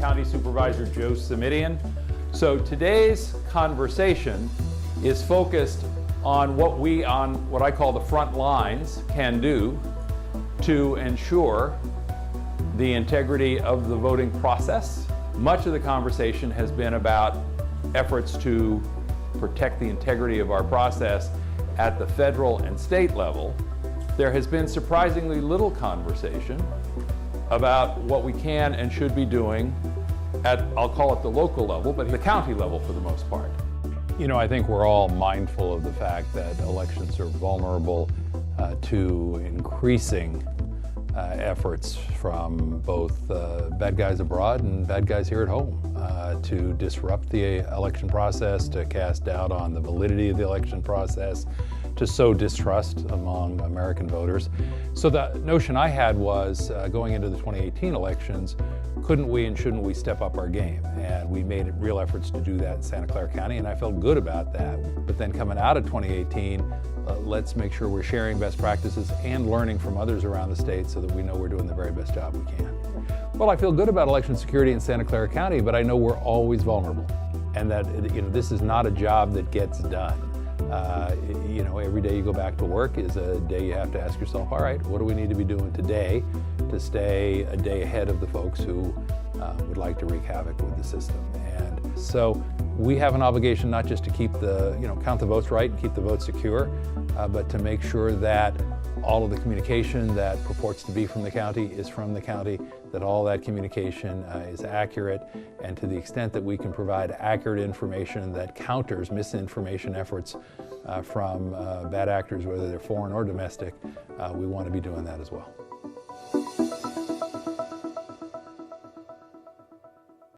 County Supervisor Joe Simitian. So today's conversation is focused on what I call the front lines can do to ensure the integrity of the voting process. Much of the conversation has been about efforts to protect the integrity of our process at the federal and state level. There has been surprisingly little conversation about what we can and should be doing at, I'll call it the local level, but the county level for the most part. You know, I think we're all mindful of the fact that elections are vulnerable to increasing efforts from both bad guys abroad and bad guys here at home to disrupt the election process, to cast doubt on the validity of the election process, to sow distrust among American voters. So the notion I had was going into the 2018 elections, couldn't we and shouldn't we step up our game? And we made real efforts to do that in Santa Clara County, and I felt good about that. But then coming out of 2018, let's make sure we're sharing best practices and learning from others around the state so that we know we're doing the very best job we can. Well, I feel good about election security in Santa Clara County, but I know we're always vulnerable, and that this is not a job that gets done. Every day you go back to work is a day you have to ask yourself, all right, what do we need to be doing today to stay a day ahead of the folks who would like to wreak havoc with the system? And so we have an obligation not just to keep count the votes right and keep the votes secure, but to make sure that all of the communication that purports to be from the county is from the county, that all that communication is accurate, and to the extent that we can provide accurate information that counters misinformation efforts from bad actors, whether they're foreign or domestic, we want to be doing that as well.